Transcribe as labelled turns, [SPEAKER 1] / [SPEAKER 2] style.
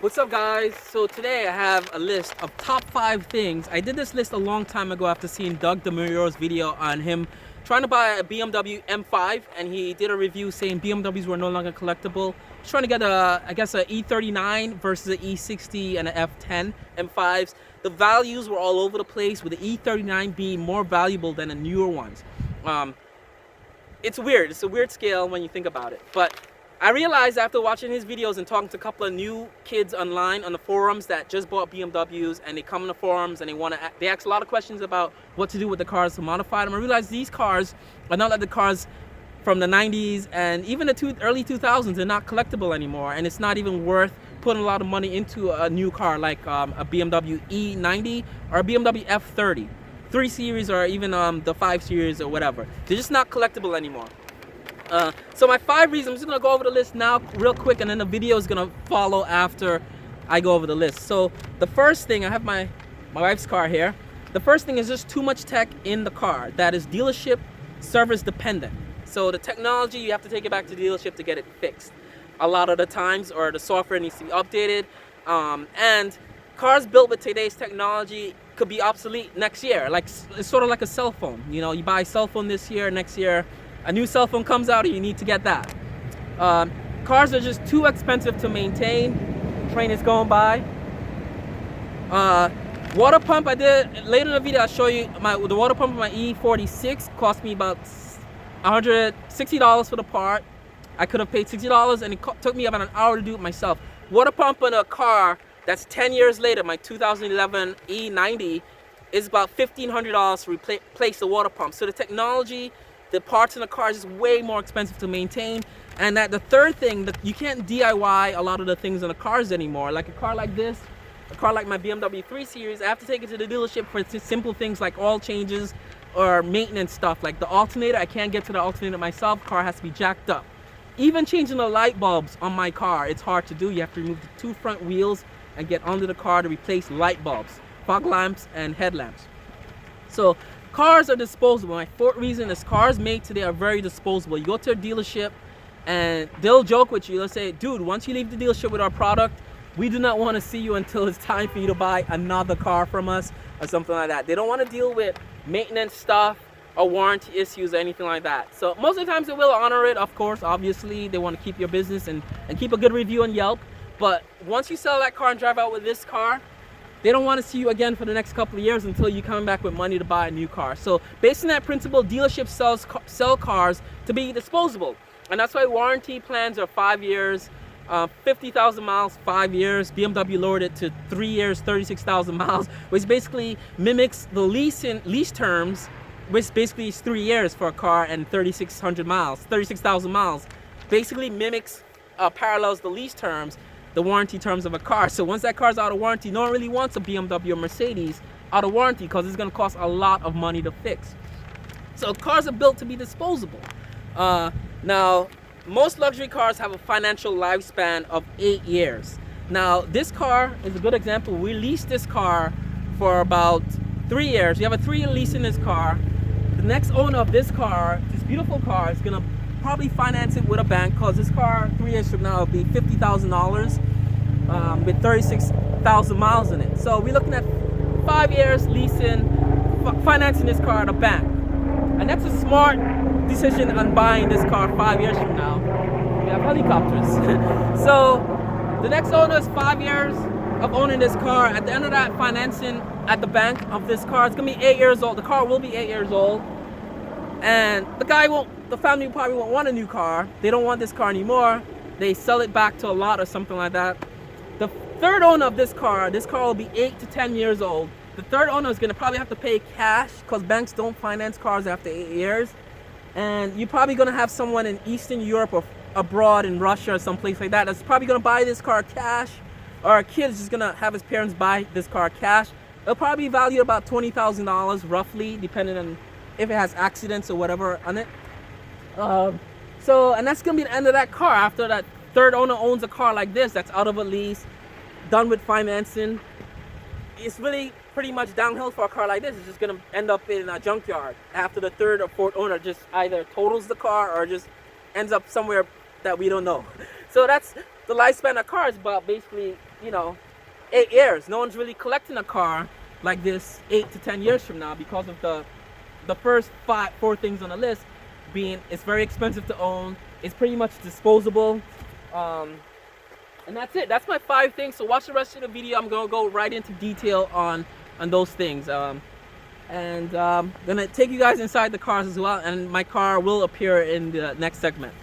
[SPEAKER 1] What's up, guys? So today I have a list of top 5 things. I did this list a long time ago after seeing Doug DeMurio's video on him trying to buy a BMW M5, and he did a review saying BMWs were no longer collectible. He's trying to get I guess a E39 versus an E60 and an F10 M5s. The values were all over the place, with the E39 being more valuable than the newer ones. It's weird. It's a weird scale when you think about it, but I realized after watching his videos and talking to a couple of new kids online on the forums that just bought BMWs, and they come in the forums and they ask a lot of questions about what to do with the cars to modify them. I realized these cars are not like the cars from the 90s and even the early 2000s. They're not collectible anymore, and it's not even worth putting a lot of money into a new car like a BMW E90 or a BMW F30, 3 Series, or even the 5 Series or whatever. They're just not collectible anymore. So my 5 reasons, I'm just gonna go over the list now real quick, and then the video is gonna follow after I go over the list. So the first thing, I have my wife's car here. The first thing is just too much tech in the car that is dealership service dependent. So the technology, you have to take it back to the dealership to get it fixed a lot of the times, or the software needs to be updated. And cars built with today's technology could be obsolete next year. Like, it's sort of like a cell phone. You know, you buy a cell phone this year, next year a new cell phone comes out and you need to get that. Cars are just too expensive to maintain. Train is going by. Water pump, I did later in the video, I'll show you the water pump of my E46 cost me about $160 for the part. I could have paid $60, and it took me about an hour to do it myself. Water pump in a car that's 10 years later, my 2011 E90, is about $1,500 to replace the water pump. So the technology, the parts in the car is just way more expensive to maintain. And the third thing, that you can't DIY a lot of the things in the cars anymore. Like a car like this, a car like my BMW 3 Series, I have to take it to the dealership for simple things like oil changes or maintenance stuff. Like the alternator, I can't get to the alternator myself. Car has to be jacked up. Even changing the light bulbs on my car, it's hard to do. You have to remove the 2 front wheels and get under the car to replace light bulbs, fog lamps, and headlamps. So cars are disposable. My 4th reason is cars made today are very disposable. You go to a dealership and they'll joke with you. They'll say, dude, once you leave the dealership with our product, we do not want to see you until it's time for you to buy another car from us, or something like that. They don't want to deal with maintenance stuff or warranty issues or anything like that. So most of the times they will honor it, of course. Obviously, they want to keep your business and keep a good review on Yelp. But once you sell that car and drive out with this car, they don't want to see you again for the next couple of years until you come back with money to buy a new car. So based on that principle, dealerships sell cars to be disposable. And that's why warranty plans are 5 years, 50,000 miles, 5 years. BMW lowered it to 3 years, 36,000 miles, which basically mimics the lease terms, which basically is 3 years for a car and 3,600 miles, 36,000 miles. Basically mimics, parallels the lease terms, the warranty terms of a car. So once that car's out of warranty, no one really wants a BMW or Mercedes out of warranty because it's going to cost a lot of money to fix. So cars are built to be disposable. Now, most luxury cars have a financial lifespan of 8 years. Now, this car is a good example. We leased this car for about 3 years. We have a 3-year lease in this car. The next owner of this car, this beautiful car, is going to probably finance it with a bank, because this car 3 years from now will be $50,000 with 36,000 miles in it. So we're looking at 5 years leasing, financing this car at a bank, and that's a smart decision on buying this car 5 years from now. We have helicopters. So the next owner is 5 years of owning this car. At the end of that financing at the bank of this car, it's gonna be 8 years old. The car will be 8 years old, and the family probably won't want a new car. They don't want this car anymore. They sell it back to a lot or something like that. The third owner of this car will be 8 to 10 years old. The third owner is going to probably have to pay cash, because banks don't finance cars after 8 years. And you're probably going to have someone in Eastern Europe or abroad in Russia or someplace like that that's probably going to buy this car cash, or a kid is just going to have his parents buy this car cash. It'll probably be valued about $20,000 roughly, depending on if it has accidents or whatever on it. And that's gonna be the end of that car. After that third owner owns a car like this that's out of a lease, done with financing, it's really pretty much downhill for a car like this. It's just gonna end up in a junkyard after the third or fourth owner just either totals the car or just ends up somewhere that we don't know. So that's the lifespan of cars, about basically you know, 8 years. No one's really collecting a car like this 8 to 10 years from now because of the first 4 things on the list being it's very expensive to own, it's pretty much disposable, and that's it. That's my 5 things. So watch the rest of the video. I'm gonna go right into detail on those things, and gonna take you guys inside the cars as well, and my car will appear in the next segment.